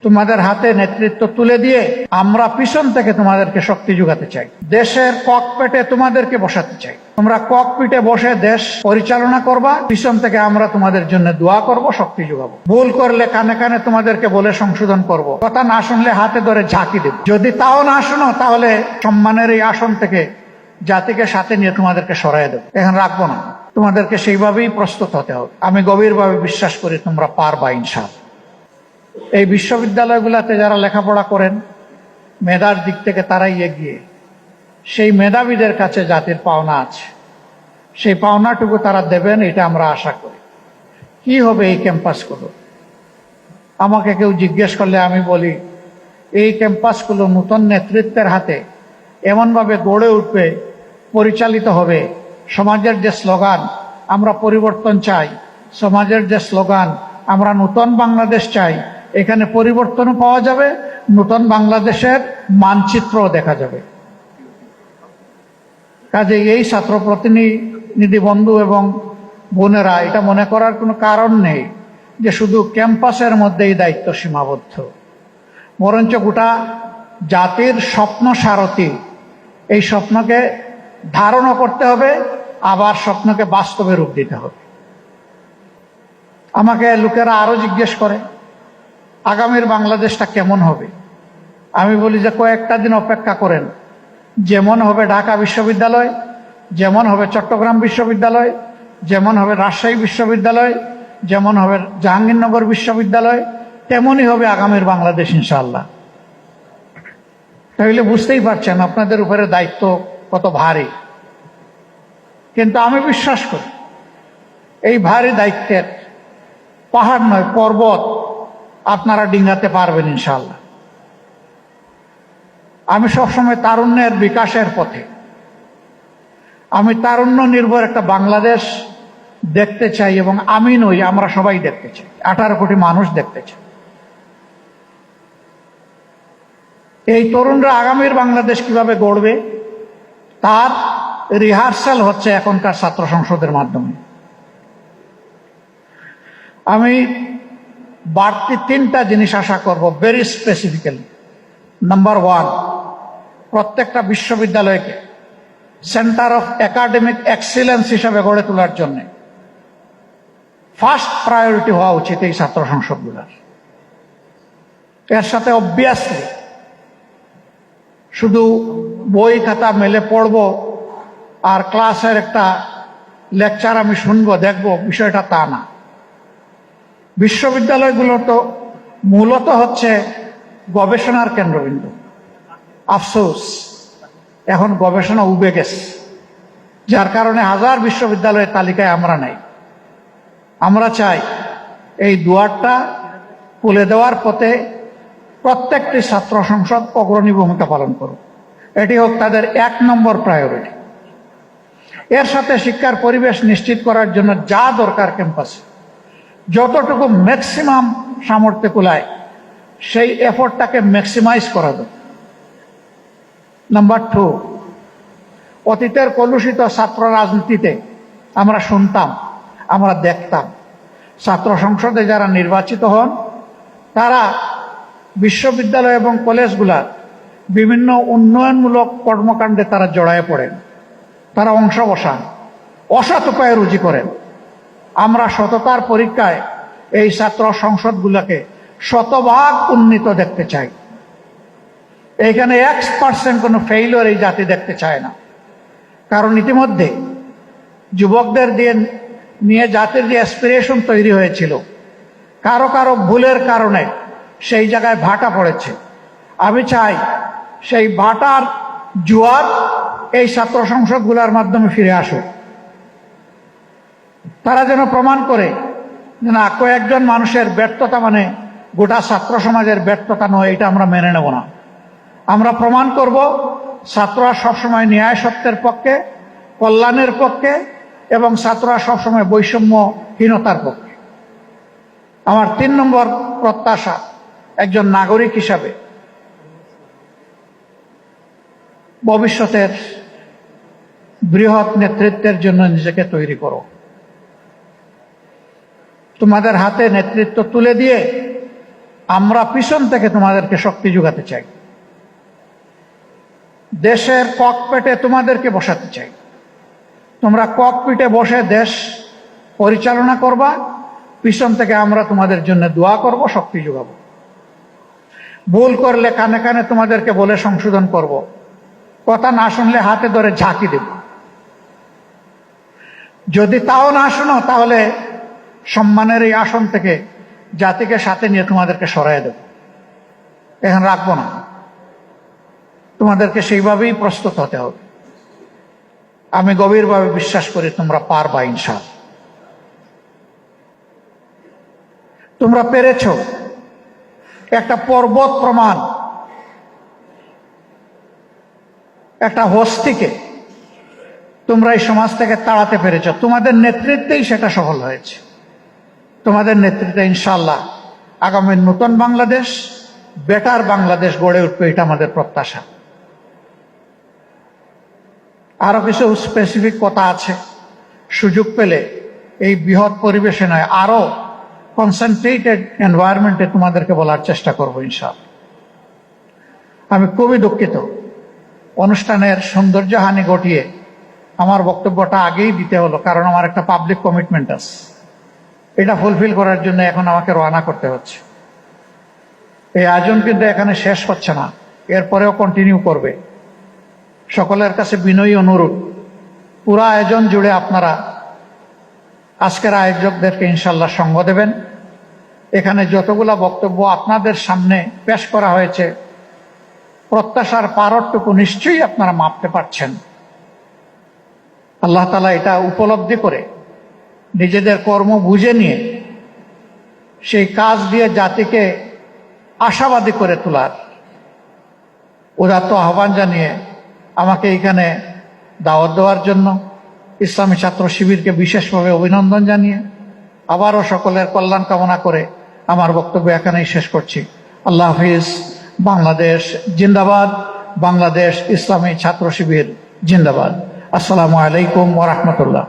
তোমাদের হাতে নেতৃত্ব তুলে দিয়ে আমরা পিছন থেকে তোমাদেরকে শক্তি যোগাতে চাই। দেশের ককপিটে তোমাদেরকে বসাতে চাই। তোমরা ককপিটে বসে দেশ পরিচালনা করবা, পিছন থেকে আমরা তোমাদের জন্য দোয়া করব, শক্তি যোগাবো। ভুল করলে কানে কানে তোমাদেরকে বলে সংশোধন করব। কথা না শুনলে হাতে ধরে ঝাঁকি দেব। যদি তাও না শোনো তাহলে সম্মানের এই আসন থেকে জাতিকে সাথে নিয়ে তোমাদেরকে সরাই দেব, এখন রাখবো না। তোমাদেরকে সেইভাবেই প্রস্তুত হতে হবে। আমি গভীরভাবে বিশ্বাস করি তোমরা পারবা ইনশাআল্লাহ। এই বিশ্ববিদ্যালয়গুলোতে যারা লেখাপড়া করেন মেধার দিক থেকে তারাই এগিয়ে, সেই মেধাবীদের কাছে জাতির পাওনা আছে, সেই পাওনাটুকু তারা দেবেন এটা আমরা আশা করি। কি হবে এই ক্যাম্পাসগুলো? আমাকে কেউ জিজ্ঞেস করলে আমি বলি এই ক্যাম্পাসগুলো নতুন নেতৃত্বের হাতে এমনভাবে গড়ে উঠবে, পরিচালিত হবে। সমাজের যে স্লোগান আমরা পরিবর্তন চাই, সমাজের যে স্লোগান আমরা নতুন বাংলাদেশ চাই, এখানে পরিবর্তনও পাওয়া যাবে, নতুন বাংলাদেশের মানচিত্রও দেখা যাবে। কাজে এই ছাত্র প্রতিনিধি বন্ধু এবং বোনেরা এটা মনে করার কোনো কারণ নেই যে শুধু ক্যাম্পাসের মধ্যেই দায়িত্ব সীমাবদ্ধ, বরঞ্চ গোটা জাতির স্বপ্ন সারথি। এই স্বপ্নকে ধারণও করতে হবে, আবার স্বপ্নকে বাস্তবে রূপ দিতে হবে। আমাকে লোকেরা আরো জিজ্ঞেস করে আগামীর বাংলাদেশটা কেমন হবে। আমি বলি যে কয়েকটা দিন অপেক্ষা করেন, যেমন হবে ঢাকা বিশ্ববিদ্যালয়, যেমন হবে চট্টগ্রাম বিশ্ববিদ্যালয়, যেমন হবে রাজশাহী বিশ্ববিদ্যালয়, যেমন হবে জাহাঙ্গীরনগর বিশ্ববিদ্যালয়, তেমনই হবে আগামীর বাংলাদেশ ইনশাআল্লাহ। তাহলে বুঝতেই পারছেন আপনাদের উপরে দায়িত্ব কত ভারী। কিন্তু আমি বিশ্বাস করি এই ভারী দায়িত্বের পাহাড় নয়, পর্বত আপনারা ডিঙ্গাতে পারবেন ইনশাআল্লাহ। আমি সবসময় তারুণ্যের বিকাশের পথে, আমি তারুণ্য নির্ভর একটা বাংলাদেশ দেখতে চাই, এবং আমি নই, আমরা সবাই দেখতে চাই, 18 কোটি মানুষ দেখতে চাই। এই তরুণরা আগামীর বাংলাদেশ কিভাবে গড়বে তার রিহার্সাল হচ্ছে এখনকার ছাত্র সংসদের মাধ্যমে। আমি বাড়তি 3টা জিনিস আশা করব ভেরি স্পেসিফিক্যালি। নাম্বার 1, প্রত্যেকটা বিশ্ববিদ্যালয়কে সেন্টার অফ একাডেমিক এক্সিলেন্স হিসাবে গড়ে তোলার জন্য ফার্স্ট প্রায়োরিটি হওয়া উচিত এই ছাত্র সংসদগুলোর। এর সাথে অবভিয়াসলি শুধু বই খাতা মেলে পড়বো আর ক্লাসের একটা লেকচার আমি শুনবো দেখবো, বিষয়টা তা না। বিশ্ববিদ্যালয়গুলো তো মূলত হচ্ছে গবেষণার কেন্দ্রবিন্দু। আফসোস এখন গবেষণা উবে গেছে, যার কারণে হাজার বিশ্ববিদ্যালয়ের তালিকায় আমরা নাই। আমরা চাই এই দুয়ারটা খুলে দেওয়ার পথে প্রত্যেকটি ছাত্র সংসদ অগ্রণী ভূমিকা পালন করুক, এটি হোক তাদের 1 নম্বর প্রায়োরিটি। এর সাথে শিক্ষার পরিবেশ নিশ্চিত করার জন্য যা দরকার ক্যাম্পাসে যতটুকু ম্যাক্সিমাম সামর্থ্য কুলায় সেই এফোর্টটাকে ম্যাক্সিমাইজ করা দরকার। নাম্বার 2, অতীতের কলুষিত ছাত্র রাজনীতিতে আমরা শুনতাম, আমরা দেখতাম ছাত্র সংসদে যারা নির্বাচিত হন তারা বিশ্ববিদ্যালয় এবং কলেজগুলার বিভিন্ন উন্নয়নমূলক কর্মকাণ্ডে তারা জড়ায় পড়েন, তারা অংশ বসান, অসৎ উপায়ে রুজি করেন। আমরা সততার পরীক্ষায় এই ছাত্র সংসদগুলোকে শতভাগ উন্নীত দেখতে চাই। এইখানে 1% কোনো ফেইলিওর এই জাতি দেখতে চায় না। কারণ ইতিমধ্যে যুবকদের নিয়ে জাতির যে অ্যাসপিরেশন তৈরি হয়েছিল, কারো কারো ভুলের কারণে সেই জায়গায় ভাটা পড়েছে। আমি চাই সেই ভাটার জোয়ার এই ছাত্র সংসদগুলোর মাধ্যমে ফিরে আসুক। তারা যেন প্রমাণ করে যে না, কয়েকজন মানুষের ব্যর্থতা মানে গোটা ছাত্র সমাজের ব্যর্থতা নয়, এটা আমরা মেনে নেব না। আমরা প্রমাণ করব ছাত্ররা সবসময় ন্যায় সত্যের পক্ষে, কল্যাণের পক্ষে, এবং ছাত্ররা সবসময় বৈষম্যহীনতার পক্ষে। আমার 3 নম্বর প্রত্যাশা, একজন নাগরিক হিসাবে ভবিষ্যতের বৃহৎ নেতৃত্বের জন্য নিজেকে তৈরি করো। তোমাদের হাতে নেতৃত্ব তুলে দিয়ে আমরা পিছন থেকে তোমাদেরকে শক্তি যোগাতে চাই। দেশের ককপিটে তোমাদেরকে বসাতে চাই। তোমরা ককপিটে বসে দেশ পরিচালনা করবা, পিছন থেকে আমরা তোমাদের জন্য দোয়া করব, শক্তি যোগাবো। ভুল করলে কানে কানে তোমাদেরকে বলে সংশোধন করব, কথা না শুনলে হাতে ধরে ঝাঁকি দেব। যদি তাও না শোনো তাহলে সম্মানের এই আসন থেকে জাতিকে সাথে নিয়ে তোমাদেরকে সরাই দেব, এখন রাখবো না। তোমাদেরকে সেইভাবেই প্রস্তুত হতে হবে। আমি গভীরভাবে বিশ্বাস করি তোমরা পারবা ইনশাআল্লাহ। তোমরা পেরেছ। একটা পর্বত প্রমাণ, একটা হস্তিকে তোমরা এই সমাজ থেকে তাড়াতে পেরেছ। তোমাদের নেতৃত্বেই সেটা সফল হয়েছে। তোমাদের নেতৃত্বে ইনশাআল্লাহ আগামী নতুন বাংলাদেশ, বেটার বাংলাদেশ গড়ে উঠবে, এটা আমাদের প্রত্যাশা। আরো কিছু স্পেসিফিক কথা আছে, সুযোগ পেলে এই বৃহৎ পরিবেশে নয় আরো কনসেন্ট্রেটেড এনভায়রনমেন্টে তোমাদেরকে বলার চেষ্টা করবো ইনশাআল্লাহ। আমি খুবই দুঃখিত, অনুষ্ঠানের সৌন্দর্যহানি ঘটিয়ে আমার বক্তব্যটা আগেই দিতে হলো, কারণ আমার একটা পাবলিক কমিটমেন্ট আছে। এটা ফুলফিল করার জন্য এখন আমাকে রওনা করতে হচ্ছে। এই আয়োজন কিন্তু এখানে শেষ হচ্ছে না, এরপরেও কন্টিনিউ করবে। সকলের কাছে বিনয়ী অনুরোধ, পুরো আয়োজন জুড়ে আপনারা আজকের আয়োজকদেরকে ইনশাল্লাহ সঙ্গ দেবেন। এখানে যতগুলা বক্তব্য আপনাদের সামনে পেশ করা হয়েছে, প্রত্যাশার পারটুকু নিশ্চয়ই আপনারা মাপতে পারছেন। আল্লাহ তাআলা এটা উপলব্ধি করে নিজেদের কর্ম বুঝে নিয়ে সেই কাজ দিয়ে জাতিকে আশাবাদী করে তোলার উদাত্ত আহ্বান জানিয়ে আমাকে এখানে দাওয়াত দেওয়ার জন্য ইসলামী ছাত্র শিবিরকে বিশেষভাবে অভিনন্দন জানিয়ে আবারও সকলের কল্যাণ কামনা করে আমার বক্তব্য এখানেই শেষ করছি। আল্লাহ হাফিজ। বাংলাদেশ জিন্দাবাদ। বাংলাদেশ ইসলামী ছাত্র শিবির জিন্দাবাদ। আসসালামু আলাইকুম ওয়া রাহমাতুল্লাহ।